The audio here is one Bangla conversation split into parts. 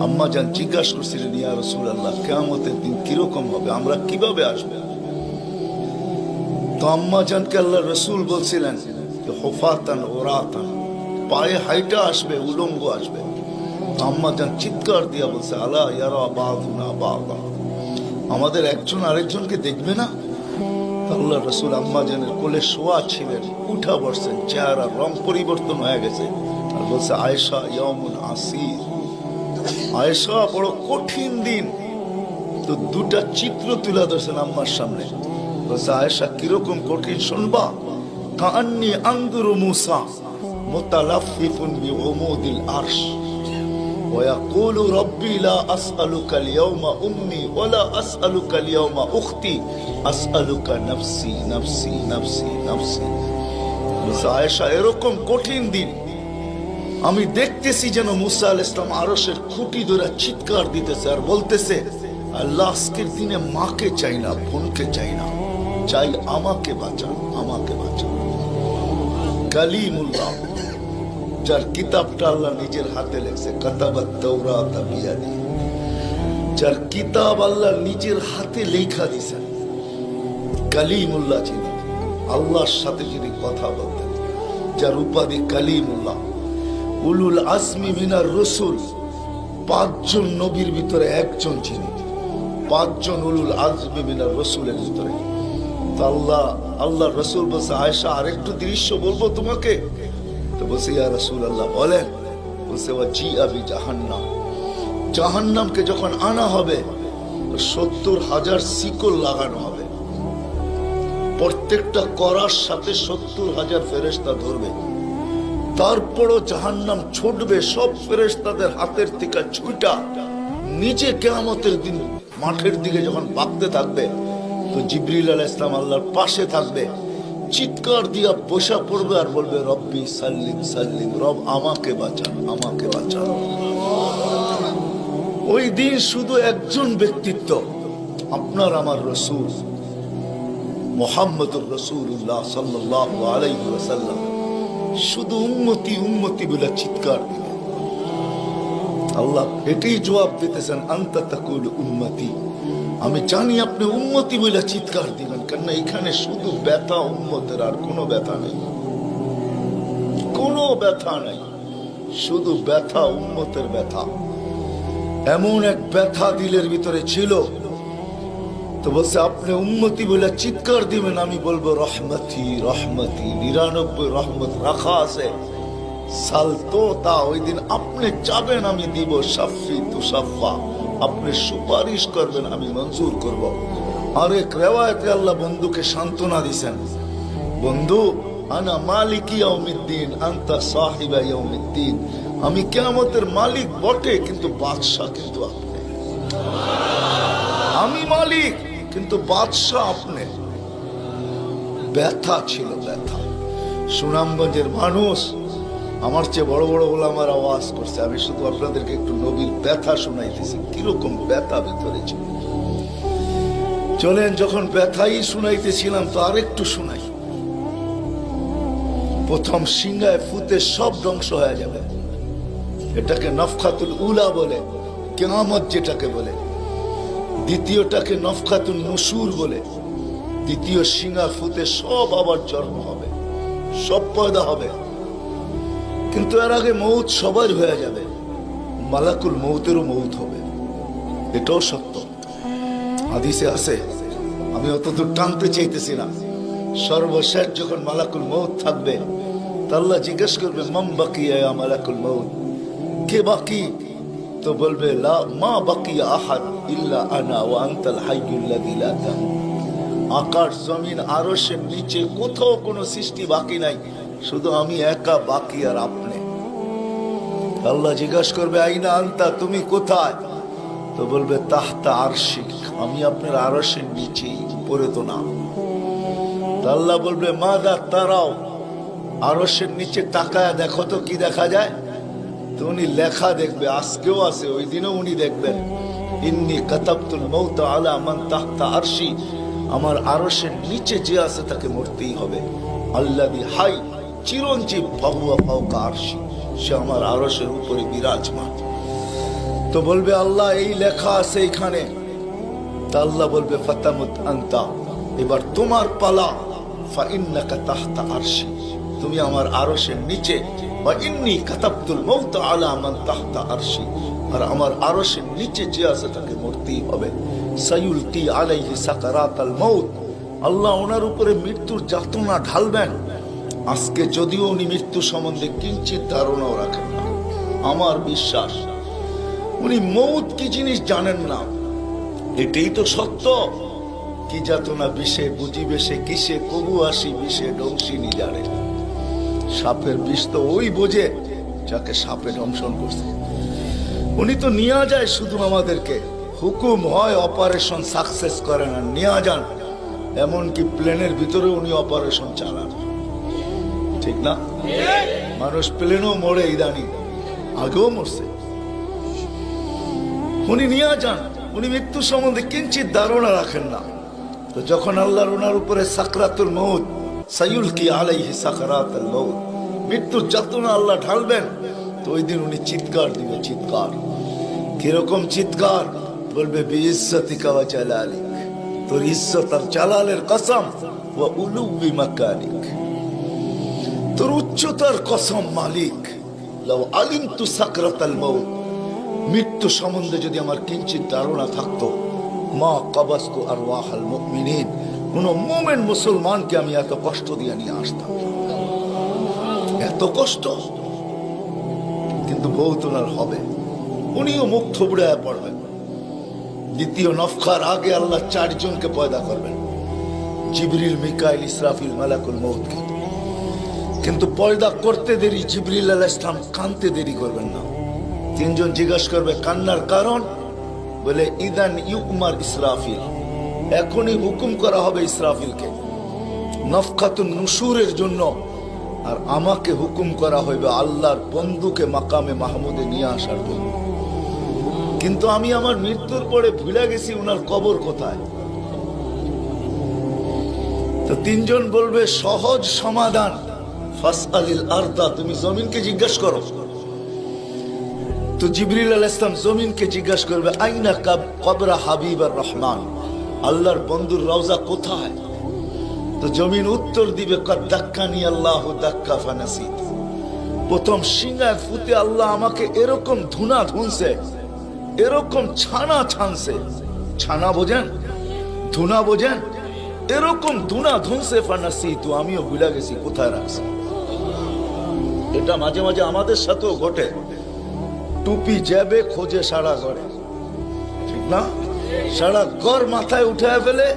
আম্মা জান জিজ্ঞাসা করছিলেন, ইয়া রাসূলুল্লাহ, কিয়ামতের দিন কিরকম হবে, আমরা কিভাবে আসবো? তো আম্মা জানকে আল্লাহ রাসূল বলছিলেন যে হুফাতান ওরাতান, পায়ে হাইটা আসবে, উলঙ্গ আসবে। তো আম্মা জান চিৎকার দিয়া বলছে, আলা ইয়ারা বাযুনা বাযা, আমাদের একজন আরেকজনকে দেখবে না? আল্লাহ রাসূল আম্মা জানের কোলে শোয়া ছিলেন, উঠা বসছেন, চেহারার রং পরিবর্তন হয়ে গেছে। আর বলছে, আয়েশা ইয়াউমুন আসির, আয়েশা বড় কঠিন দিন। তো দুটা চিত্র তুলে ধরছেন আম্মার সামনে। বলছে, আয়েশা কিরকম কঠিন শুনবা? কাআন্নী আনজুরু মূসা মুতালাফফিফুন বিউমুদিল আরশ ওয়া ইয়াকুলু রাব্বি লা আসআলুকা আল-ইয়াওমা উম্মি ওয়া লা আসআলুকা আল-ইয়াওমা উখতি আসআলুকা নাফসি নাফসি নাফসি নাফসি। বলছে, আয়েশা এরকম কঠিন দিন আমি দেখতেছি যেন মুসা আলাইহিস সালাম আরশের খুঁটি ধরে চিৎকার দিতেছে আর বলতেছে, আল্লাহ আজকের দিনে মাকে চাই না, বোনকে চাই না, চাই আমাকে বাঁচান, আমাকে বাঁচান। কালিমুল্লাহ, যার কিতাবটা আল্লাহ নিজের হাতে লেখছে, কাতাবাত তাওরাত বিয়াদি, যার কিতাব আল্লাহ নিজের হাতে লেখা দিয়েছেন। কালিমুল্লাহ যিনি, আল্লাহর সাথে যিনি কথা বলতেন, যার উপাধি কালিমুল্লাহ। উলুল আজমি মিনার রসুল, 5 জন নবীর ভিতরে একজন যিনি, 5 জন উলুল আজমি মিনার রসুলের ভিতরে। তো আল্লাহ রসুল বলছে, আয়েশা আরেকটু দৃশ্য বলবো তোমাকে? তো বলছে, ইয়া রাসূলুল্লাহ বলেন। বলছে, ওয়াজিআ বিজাহান্নাম, জাহান্নামকে যখন আনা হবে 70,000 শিকল লাগানো হবে, প্রত্যেকটা করার সাথে 70,000 ফেরেশতা ধরবে। তারপরও জাহান্নাম ছুটবে, সব ফেরেশতাদের হাতের থেকে ছুটা নিচে কিয়ামতের দিন মাঠের দিকে যখন ভাগতে থাকবে, তো জিবরিল আলাইহিস সালাম আল্লাহর পাশে থাকবে, চিৎকার দিয়া বসা পড়বে আর বলবে, রব্বি সাল্লিম সাল্লিম, রব আমাকে বাঁচান, আমাকে বাঁচান। ওই দিন শুধু একজন ব্যক্তিত্ব, আপনার আমার রাসূল মুহাম্মদুর রাসূলুল্লাহ সাল্লাল্লাহু আলাইহি ওয়াসাল্লাম শুধু উম্মতি উম্মতি বলে চিৎকার দিলেন। আল্লাহ এটাই জবাব দিতেছেন, আনতা তাকুলু উম্মতি, আমি জানি আপনি উম্মতি বলে চিৎকার দিবেন, কেন এখানে শুধু ব্যথা উম্মতের, আর কোনো ব্যথা নেই, কোনো ব্যথা নেই, শুধু ব্যথা উম্মতের ব্যথা। এমন এক ব্যথা দিলের ভিতরে ছিল। তো বলছে, আপনি উম্মতি বলে চিৎকার দিবেন, আমি বলবো রহমতি রহমতি, 99 রহমত রাখা আছে, সালতো তা, ওই দিন আপনি চাবেন আমি দিব, শাফি তুসাফা, আপনি সুপারিশ করবেন আমি মঞ্জুর করব। আরেক রিওয়ায়াতে আল্লাহ বন্ধুকে সান্ত্বনা দিয়েছেন, বন্ধু আনা মালিকি ইয়াউমিদ্দিন আনতা সাহিবা ইয়াউমিদ্দিন, আমি কিয়ামতের মালিক বটে কিন্তু বাদশা কিন্তু আপনি, আমি মালিক কিন্তু বাদশা আপনি। ব্যথা ছিল, ব্যথা। সুনামগঞ্জের মানুষ আমার চেয়ে বড় বড় ওলামার আওয়াজ করছে, আমি শুধু আপনাদেরকে একটু নবীর ব্যথা শুনাইতেছি, কিরকম ব্যথা ভিতরে ছিল। চলেন, যখন ব্যথাই শুনাইতেছিলাম তো আরেকটু শুনাই। প্রথম সিংহায় ফুতে সব ধ্বংস হয়ে যাবে, এটাকে নফখাতুল উলা বলে, কিয়ামত যেটাকে বলে। দ্বিতীয়টাকে নফখাতুন নুশুর বলে, দ্বিতীয় সিংহা ফুতে সব আবার জন্ম হবে, সব পয়দা হবে। কিন্তু এর আগে মৌত সবার হয়ে যাবে, মালাকুল মৌতেরও মৌত হবে, এটাও সত্য, হাদিসে আছে। আমি অতদূর টানতে চাইতেছি না। সর্বশেষ যখন মালাকুল মৌত থাকবে, তা আল্লাহ জিজ্ঞেস করবে, মান বাকিয়া ইয়া মালাকুল মৌত, কে বাকি? তো বলবে, লা মা বাকিয়া আহাদ ইল্লা আনা ওয়া আনতাল হাইয়ুল লাযী লা তামুত। আকাশ জমিন আরশের নিচে কোথাও কোনো সৃষ্টি বাকি নাই, শুধু আমি একা বাকি আর আপনি। আল্লাহ জিজ্ঞাসা করবে, আইনা আনতা, তুমি কোথায়? তো বলবে, তাহতা আরশিক, আমি আপনার আরশের নিচে, উপরে তো না। আল্লাহ বলবে, মাদা তারাও, আরশের নিচে তাকায় দেখো তো কি দেখা যায়? তো উনি লেখা দেখবে, আজকেও আছে, ওই দিনও উনি দেখবেন, ইন্নী কাতাবতুল মৌত আলা মান তাহতা আরশি, আমার আরশের নিচে যে আছে তাকে মরতেই হবে। আল্লাযী হাই চিরঞ্জীব ফাহুয়া ফাওকা আরশি, সে আমার আরশের উপরে বিরাজমান। তো বলবে আল্লাহ এই লেখা আছে এখানে, তা আল্লাহ বলবে ফাতামুত আনতা, এবার তোমার পালা। ফাইন্নাকা তাহতা আরশি, তুমি আমার আরশের নিচে। ওয়া ইন্নী কাতাবতুল মাউত আলা মান তাহতা আরশি, আর আমার আরশের নিচে যে আছে তাকে মরতেই হবে। সায়ুলকি আলাইহি সাকারাতাল মাউত, আল্লাহ ওনার উপরে মৃত্যুর যাতনা ঢালবেন। আজকে যদিও উনি মৃত্যু সম্বন্ধে কিঞ্চিত ধারণাও রাখেন না, আমার বিশ্বাস উনি মৌত কি জিনিস জানেন না, এটাই তো সত্য। কি যাতনা বিষে বুঝিবে সে কিসে, কবু আসি বিষে ডংসিনি জানে। সাপের বিষ তো ওই বোঝে যাকে সাপে দংশন করছে। উনি তো নিয়ে যায় শুধু আমাদেরকে, হুকুম হয় অপারেশন সাকসেস করে না, নিয়ে যান। এমনকি প্লেনের ভিতরে উনি অপারেশন চালান, ঠিক না? মানুষ প্লেনও মরে ইদানি, আগেও মরছে। উনি নিয়ে যান, উনি মৃত্যু সম্বন্ধে কিঞ্চিত ধারণা রাখেন না। তো যখন আল্লাহর ওনার উপরে সাকরাতুল মউত, সায়ুলকি আলাইহি সাকরাতুল মউত, মৃত্যুর যাতনা আল্লাহ ঢালবেন, তো ওই দিন উনি চিৎকার দিবে, চিৎকার। কিরকম চিৎকার? বলবে বিইজ্জতিকা ওয়া জালালিক, তোর ইজ্জত আর জালালের কসম, ওয়া উলুবি মাকানিক, তোর উচ্চতার কসম মালিক। লাউ আলিমতু সাকরাতাল মউত, মৃত্যু সম্বন্ধে যদি আমার কিঞ্চিত ধারণা থাকতো, মা কাবাস্তু আরওয়াহাল মুমিনিন, কোন মুমিন মুসলমানকে আমি এত কষ্ট দিয়ে নিয়ে আসতাম, এত কষ্ট। কিন্তু বহুত ওনার হবে, উনিও মুখ থুবড়ায় পড়বেন। দ্বিতীয় নফখার আগে আল্লাহ 4 জনকে পয়দা করবেন, জিবরিল, মিকাইল, ইসরাফিল, মালাকুল মউতকে। কিন্তু পয়দা করতে দেরি, জিবরিল আলাইহিস সালাম কানতে দেরি করবেন না। 3 জন জিজ্ঞাসা করবে কান্নার কারণ, বলে ইদান ইউমার ইসরাফিল, এখনই হুকুম করা হবে ইসরাফিলকে নফখাতুন নুশুরের জন্য, আর আমাকে হুকুম করা হইবে আল্লাহর বন্ধুকে মাকামে মাহমুদে নিয়ে আসার জন্য। কিন্তু আমি আমার মৃত্যুর পরে ভুলে গেছি উনার কবর কোথায়। তো 3 জন বলবে সহজ সমাধান, ফাসআলিল আরদা, তুমি জমিনকে জিজ্ঞাসা করো। তো জিবরিল আলাইহিস সালাম জমিনকে জিজ্ঞাসা করবে আইনা কবরা হাবিবার রহমান, আল্লাহর বন্ধুর রওজা কোথায়? তো জমিন উত্তর দিবে কাদ দাক্কানি আল্লাহু দাক্কা ফানাসিত, প্রথম সিংহায় ফুতে আল্লাহ আমাকে এরকম ধুনা ধুনছে, এরকম ছানা ছানছে। ছানা বোঝেন? ধুনা বোঝেন? এরকম ধুনা ধুনছে, ফানাসিত, আমিও ভুলে গেছি কোথায় রাখছি। এটা মাঝে মাঝে আমাদের সাথেও ঘটে। টুপি যাবে খোঁজে সারা ঘরে, ঠিক না? সারা ঘর মাথায় উঠায় ফেলে,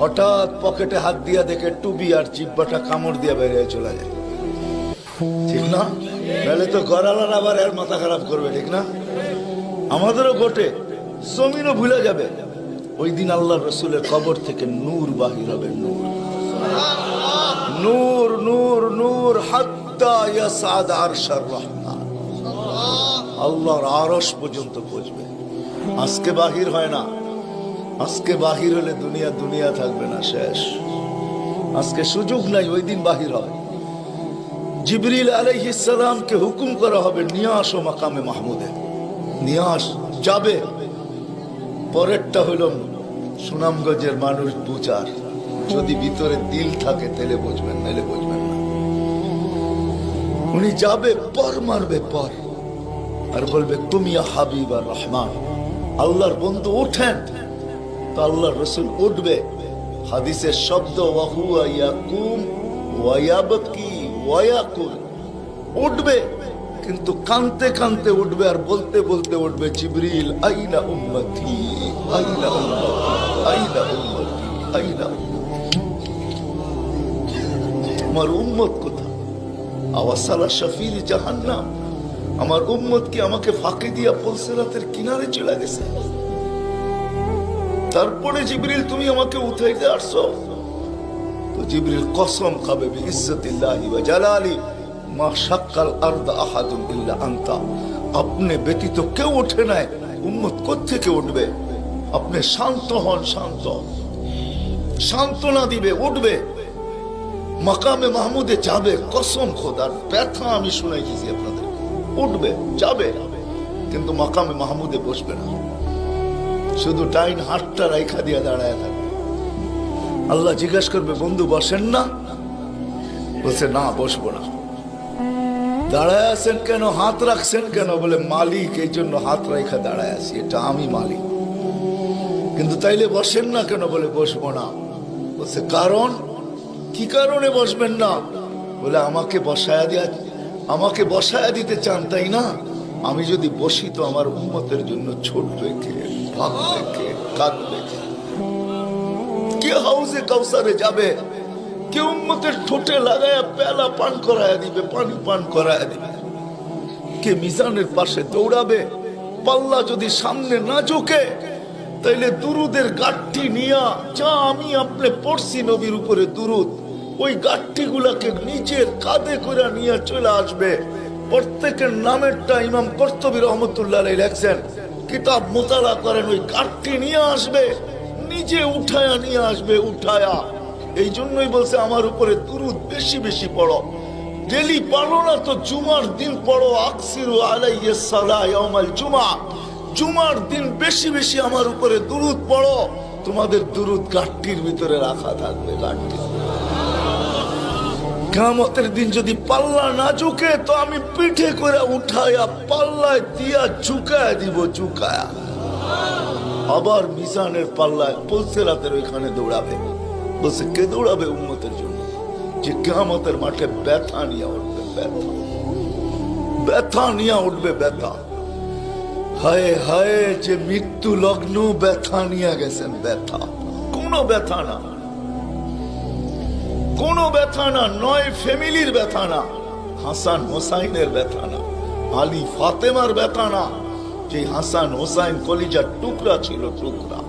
হঠাৎ পকেটে হাত দিয়া দেখে টুপি আর জিব্বাটা কামড় দিয়ে বেরিয়ে চলে যায়, ঠিক না? নাহলে তো ঘরালার আবার এর মাথা খারাপ করবে, ঠিক না? আমাদেরও ঘটে, জমিনও ভুলে যাবে। ওই দিন আল্লাহ রসুলের কবর থেকে নূর বাহির হবে, নূর নূর নূর নূর, হাত্তা ইয়াসাদ আরশার রহমান, আল্লাহর আরশ পর্যন্ত পৌঁছবে। আজকে বাহির হয় না, আজকে বাহির হলে দুনিয়া দুনিয়া থাকবে না, শেষ। আজকে সুযোগ নাই, ওই দিন বাহির হয়। জিবরিল আলাইহিস সালামকে হুকুম করা হবে নিয়ে আসো মাকামে মাহমুদে, নিয়ে আস, যাবে। পরেরটা হইল সুনামগঞ্জের মানুষ বুঝার, যদি ভিতরে দিল থাকে তাহলে বুঝবেন, নাহলে বুঝবেন না। উনি যাবে, পর মারবে পর, আর বলবে তুমি হাবিব আর রহমান, আল্লাহর বন্ধু ওঠেন। তো আল্লাহর রসুল উঠবে, হাদিসের শব্দ ওয়াহুয়া ইয়াকুম ওয়া ইয়াবকি ওয়া ইয়াকুল, উঠবে কিন্তু কানতে কানতে উঠবে, আর বলতে বলতে উঠবে জিবরিল আইনা উম্মতি আইনা উম্মতি আইনা উম্মতি আইনা আমার উম্মত কোথায়? আওয়াসালা শাফির জাহান্নাম, আমার উম্মত কি আমাকে ফাঁকি দিয়া পুলসিরাতের কিনারে চলে গেছে? তারপরে জিবরিল তুমি আমাকে উঠাইতে আসছো। তো জিবরিল কসম খাবে বিইজ্জতিল্লাহি ওয়া জালালি মা শাক্কাল আরদা আহাদুন ইল্লা আনতা, আপনি ব্যতীত কেউ ওঠে নাই, উম্মত কোত্থেকে উঠবে? আপনি শান্ত হন, শান্ত, সান্ত্বনা দিবে, উঠবে, মাকামে মাহমুদে যাবে। কসম খোদার, ব্যথা আমি শুনাইতেছি আপনাদের, উঠবে, যাবে। কিন্তু মাকামে মাহমুদে বসবে না, শুধু ডাইন হাতটা রাইখা দিয়ে দাঁড়ায় থাকবে। আল্লাহ জিজ্ঞেস করবে, বন্ধু বসেন না? বলছে, না বসবো না। দাঁড়ায় আছেন কেন, হাত রাখছেন কেন? বলে, মালিক এই জন্য হাত রাইখা দাঁড়ায় আছি, এটা আমি মালিক। কিন্তু তাইলে বসেন না কেন? বলে, বসবো না। বলছে, কারণ কি কারণে বসবেন না? বলে, আমাকে বসায়া দিতে চান তাই না? আমি যদি বসি তো আমার উম্মতের জন্য ছোটবে কে, ভাববে কে, কাঁদবে কে? হাউজে কাউসারে যাবে কে? উম্মতের ঠোঁটে লাগায়া পেলা পান করায়া দিবে, পানি পান করায়া দিবে কে? মিজানের পাশে দৌড়াবে? পাল্লা যদি সামনে না ঝোঁকে তাইলে দুরুদের গাঠি নিয়া, যা আমি আপনি পড়ছি নবীর উপরে দুরুদ, ওই গাঠি গুলাকে নিজের কাঁধে করে নিয়ে চলে আসবে। প্রত্যেকের নামেরটা ইমাম কর্তুবী রহমতুল্লাহ আলাইহি লেখছেন, কিতাব মোতালা করেন, ওই গাঠি নিয়ে আসবে, নিজে উঠায়া নিয়ে আসবে, উঠায়া। এই জন্যই বলছে আমার উপরে দুরুদ বেশি বেশি পড়ো। ডেলি পড়ো না তো জুমার দিন পড়ো, আকসিরু আলাইহিস সালাহ ইয়াউমাল জুমা। জুমার দিন বেশি বেশি আমার উপরে দুরুদ পড়ো, তোমাদের দুরুদ গাঠটির ভিতরে রাখা থাকবে। গাঠটি কিয়ামতের দিন যদি পাল্লা না ঝুঁকে তো আমি পিঠে করে উঠায়া পাল্লায় দিয়া ঝুঁকায়া দিব, ঝুঁকায়া। আবার মিজানের পাল্লায় পুলসিরাতের ওইখানে দৌড়াবে। বলছে, কে দৌড়াবে উম্মতের জন্য? যে কিয়ামতের মাঠে ব্যথা নিয়ে উঠবে, ব্যথা, ব্যথা নিয়ে উঠবে, ব্যথা। হায় হায়, যে মৃত্যু লগ্ন ব্যথা নিয়ে গেছেন, ব্যথা। কোনো ব্যথা না, কোনো ব্যথা না, নয় ফ্যামিলির ব্যথা না, হাসান হোসাইনের ব্যথা না, আলী ফাতেমার ব্যথা না, যে হাসান হোসাইন কলিজার টুকরা ছিল, টুকরা।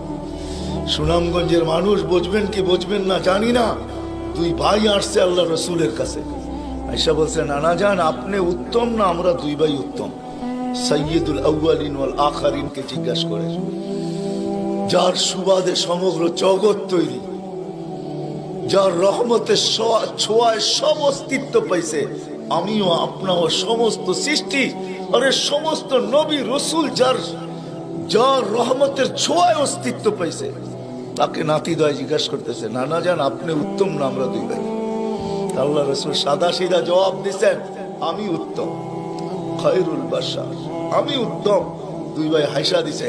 সুনামগঞ্জের মানুষ বুঝবেন কি বুঝবেন না জানি না, দুই ভাই আসছে আল্লাহ রসুলের কাছে, আয়েশা বলছে, নানা জান আপনি উত্তম না আমরা দুই ভাই উত্তম? সাইয়্যিদুল আউয়ালিন ওয়াল আখিরিন কে জিজ্ঞাসা করে, যার সুবাদে সমগ্র জগৎ তৈরি, যার রহমতের ছোঁয়ায় সব অস্তিত্ব পাইছে, আমিও আপনাও সমস্ত সৃষ্টি, আরে সমস্ত নবী রসুল যার রহমতের ছোঁয়ায় অস্তিত্ব পাইছে, তাকে নাতি দয় জিজ্ঞাসা করতেছে, নানা জান আপনি উত্তম না আমরা দুই ভাই? আল্লাহ রসুল সাদা সিধা জবাব দিচ্ছেন, আমি উত্তম, খায়রুল বাশার, আমি উত্তম। দুই ভাই হাসা দিছে।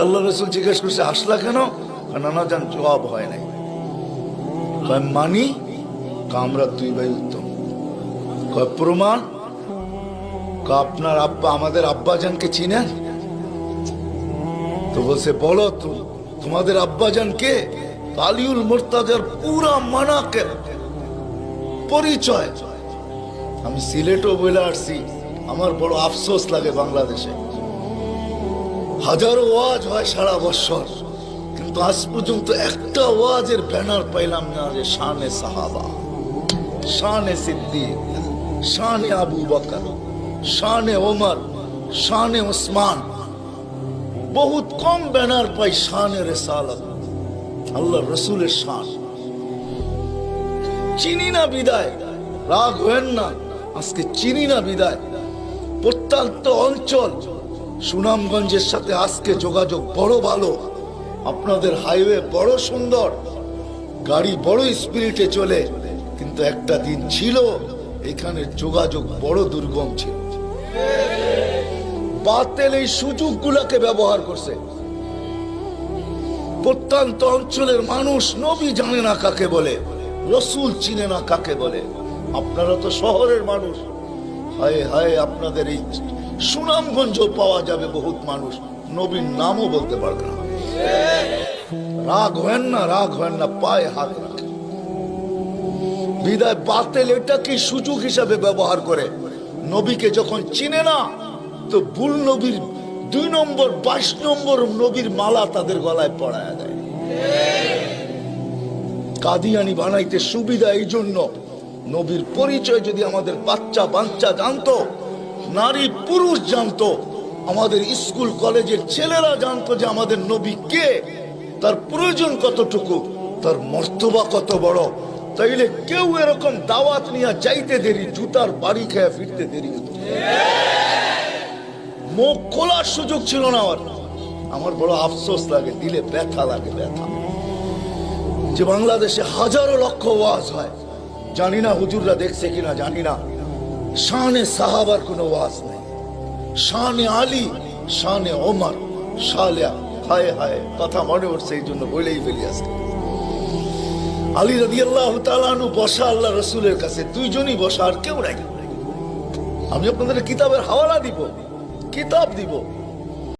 আল্লাহ রসুল জিজ্ঞেস করছে, হাসলা কেন? নানা জান জবাব হয় নাই। মানি আমরা দুই ভাই উত্তম। প্রমাণ? আপনার আব্বা আমাদের আব্বাজানকে চিনেন? তো বলছে, বলো তোমাদের আব্বাজান কে? আলিউল মুর্তাজার পুরা মানাকেব পরিচয়। আমি সিলেটও বলে আসছি, আমার বড় আফসোস লাগে, বাংলাদেশে হাজারো ওয়াজ হয় সারা বছর, কিন্তু আজ পর্যন্ত একটা ওয়াজের ব্যানার পাইলাম না যে শানে সাহাবা, শানে সিদ্দিক, শানে আবু বকর, শানে ওমর, শানে ওসমান। বহুত কম ব্যানার পাই শানে রিসালাত, আল্লাহ রসুলের শান। চিনি না বিদায়, রাগ হবেন না, আজকে চিনি না বিদায়। প্রত্যন্ত অঞ্চল সুনামগঞ্জের সাথে আজকে যোগাযোগ বড় ভালো, আপনাদের হাইওয়ে বড় সুন্দর, গাড়ি বড় স্পিরিটে চলে, কিন্তু একটা দিন ছিল এখানে যোগাযোগ বড় দুর্গম ছিল। বাতিল এই সুযোগগুলোকে ব্যবহার করছে। প্রত্যন্ত অঞ্চলের মানুষ নবী জানে না কাকে বলে, রসুল চিনে না কাকে বলে। আপনারা তো শহরের মানুষ, হায় হায় আপনাদের এই সুনামগঞ্জ পাওয়া যাবে বহুত মানুষ নবীর নামও বলতে পারবে না। রাগ হয় না, রাগ হয় না, পায়ে হাত রাখে। বিদায় বাতিল এটাকে সুযোগ হিসাবে ব্যবহার করে। নবীকে যখন চিনে না তো ভুল নবীর 2 নম্বর 22 নম্বর নবীর মালা তাদের গলায় পড়ায়া দেয়। কাদিয়ানি বানাইতে সুবিধা এই জন্য, নবীর পরিচয় যদি আমাদের বাচ্চা বাচ্চা জানতো, নারী পুরুষ জানতো, আমাদের স্কুল কলেজের ছেলেরা জানতো যে আমাদের নবী কে, তার প্রয়োজন কতটুকু, তার মর্তবা কত বড়, তাইলে কেউ এরকম দাওয়াত নিয়ে যাইতে দেরি, জুতার বাড়ি খেয়ে ফিরতে দেরি হতো। মুখ খোলার সুযোগ ছিল না আমার। আমার বড় আফসোস লাগে, দিলে ব্যথা লাগে, ব্যথা যে বাংলাদেশে হাজারো লক্ষ ওয়াজ হয়, জানি না হুজুররা দেখছে কিনা জানি না, শানে সাহাবার কোনো ওয়াজ নেই, শানে আলী, শানে ওমর, শালিয়া। হায় হায়, কথা মনে উঠছে, এই জন্য বলেই ফেলি আজকে। আলী রাদিয়াল্লাহু তাআলা আনহু বসা আল্লাহ রসুলের কাছে, দুইজনই বসা, আর কেউ নাই। আমি আপনাদের কিতাবের হাওয়ালা দিব, কিতাব দিব।